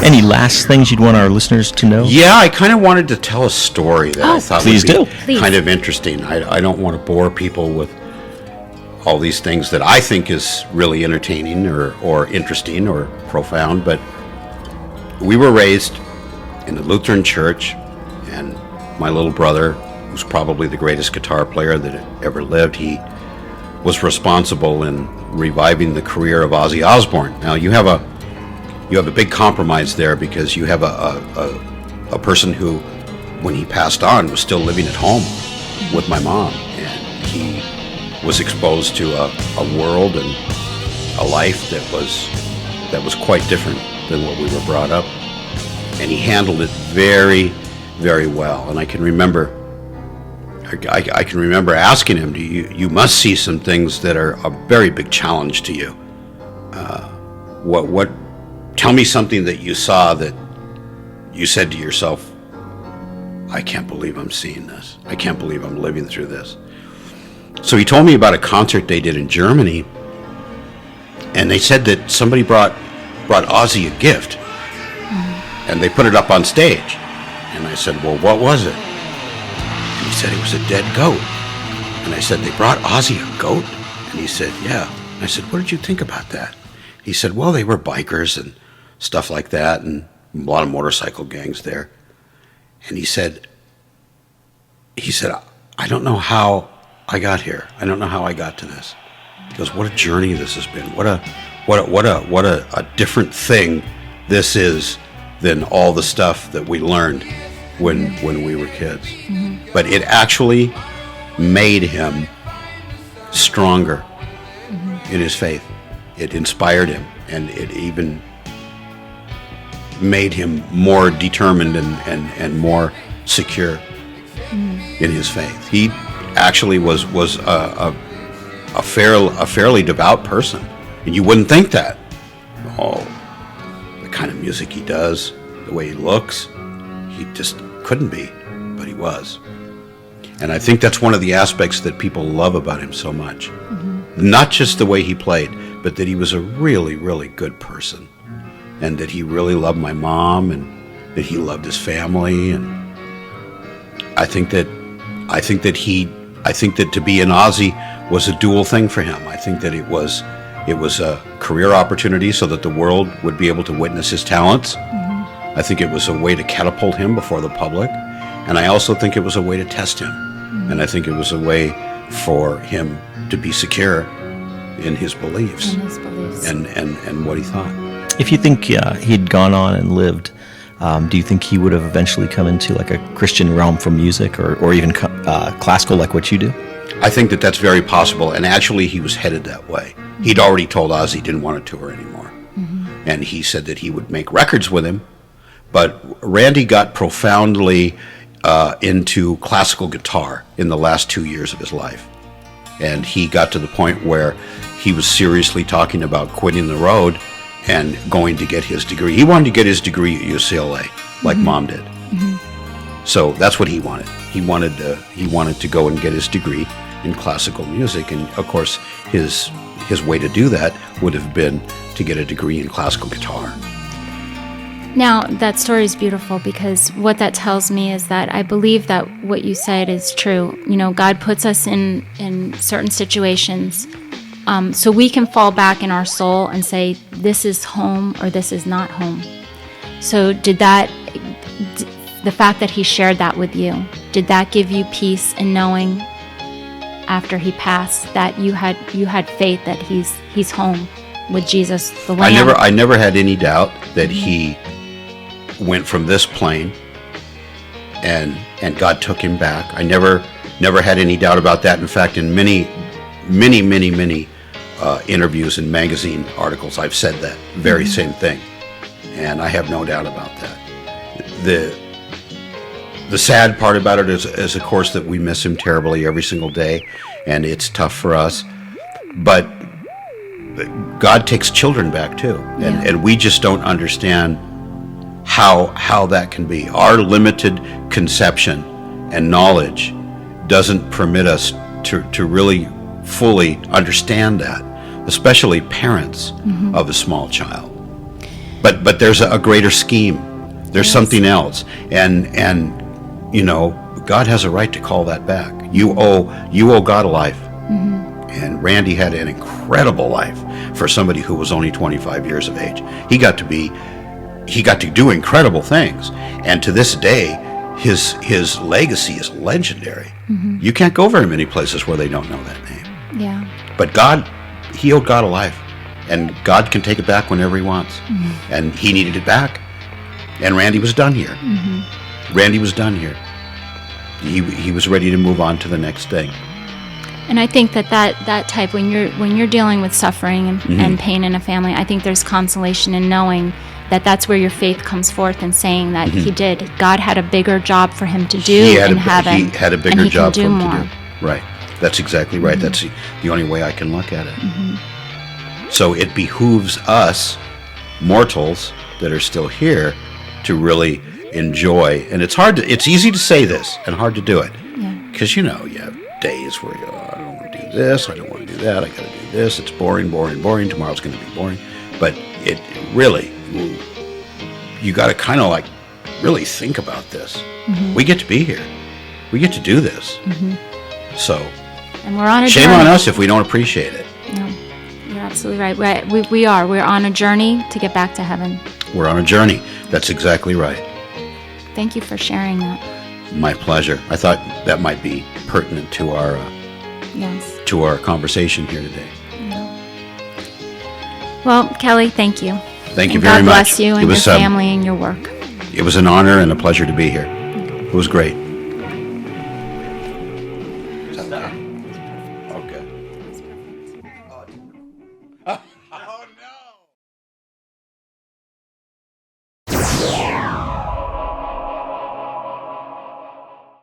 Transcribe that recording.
Any last things you'd want our listeners to know? Yeah, I kind of wanted to tell a story that I thought please would be do. kind of interesting. I don't want to bore people with all these things that I think is really entertaining or interesting or profound, but we were raised in the Lutheran church, and my little brother, who's probably the greatest guitar player that ever lived, he was responsible in reviving the career of Ozzy Osbourne. Now you have a big compromise there, because you have a person who, when he passed on, was still living at home with my mom, and he was exposed to a world and a life that was quite different than what we were brought up, and he handled it very, very well. And I can remember asking him, you must see some things that are a very big challenge to you. What tell me something that you saw that you said to yourself, I can't believe I'm seeing this. I can't believe I'm living through this. So he told me about a concert they did in Germany, and they said that somebody brought Ozzy a gift, and they put it up on stage. And I said, well, what was it? And he said it was a dead goat. And I said, they brought Ozzy a goat? And he said, yeah. And I said, what did you think about that? He said, well, they were bikers and stuff like that, and a lot of motorcycle gangs there. And he said, I don't know how I got here. I don't know how I got to this. He goes, what a journey this has been. What a different thing this is than all the stuff that we learned when we were kids. Mm-hmm. But it actually made him stronger in his faith. It inspired him, and it even made him more determined and more secure in his faith. He actually was a fairly devout person, and you wouldn't think that. Oh, the kind of music he does, the way he looks, he just couldn't be, but he was. And I think that's one of the aspects that people love about him so much. Mm-hmm. Not just the way he played, but that he was a really, really good person, and that he really loved my mom, and that he loved his family. And I think that to be an Ozzy was a dual thing for him. I think that it was a career opportunity so that the world would be able to witness his talents. Mm-hmm. I think it was a way to catapult him before the public, and I also think it was a way to test him. Mm-hmm. And I think it was a way for him to be secure in his beliefs, and what he thought. If you think he'd gone on and lived, do you think he would have eventually come into like a Christian realm for music, or even classical like what you do? I think that that's very possible, and actually he was headed that way. He'd already told Ozzy he didn't want to tour anymore. Mm-hmm. And he said that he would make records with him, but Randy got profoundly into classical guitar in the last 2 years of his life. And he got to the point where he was seriously talking about quitting the road and going to get his degree. He wanted to get his degree at UCLA, like Mom did. Mm-hmm. So that's what he wanted. He wanted to go and get his degree in classical music, and of course his way to do that would have been to get a degree in classical guitar. Now, that story is beautiful, because what that tells me is that I believe that what you said is true. You know, God puts us in certain situations so we can fall back in our soul and say, this is home or this is not home. So the fact that he shared that with you, did that give you peace in knowing after he passed that you had faith that he's home with Jesus the Lamb? I never had any doubt that he went from this plane and God took him back. I never had any doubt about that. In fact, in many interviews and magazine articles, I've said that very same thing, and I have no doubt about that. The sad part about it is of course that we miss him terribly every single day, and it's tough for us, but God takes children back too, and we just don't understand how that can be. Our limited conception and knowledge doesn't permit us to really fully understand that, especially parents of a small child. But there's a greater scheme. There's something else, and God has a right to call that back. You owe God a life, and Randy had an incredible life for somebody who was only 25 years of age. He got to do incredible things, and to this day, his legacy is legendary. You can't go very many places where they don't know that name. Yeah. But he owed God a life, and God can take it back whenever he wants. And he needed it back, and Randy was done here. Randy was done here. He was ready to move on to the next thing. And I think that type, when you're dealing with suffering and pain in a family, I think there's consolation in knowing that that's where your faith comes forth, and saying that God had a bigger job for him to do in heaven. He had a bigger job for him more. to do. Right. That's exactly right. That's the only way I can look at it. So it behooves us, mortals that are still here, to really enjoy. And it's easy to say this and hard to do it. Because, you have days where you go, I don't want to do this, I don't want to do that, I got to do this, it's boring, tomorrow's going to be boring. But it really, you got to kind of like really think about this. We get to be here. We get to do this. So, and we're on a shame journey. on us if we don't appreciate it. No, you're absolutely right. We are. We're on a journey to get back to heaven. We're on a journey. That's exactly right. Thank you for sharing that. My pleasure. I thought that might be pertinent to our Yes. to our conversation here today. Well, Kelle, thank you. Thank you And very God much. bless you and your family and your work. It was an honor and a pleasure to be here. It was great.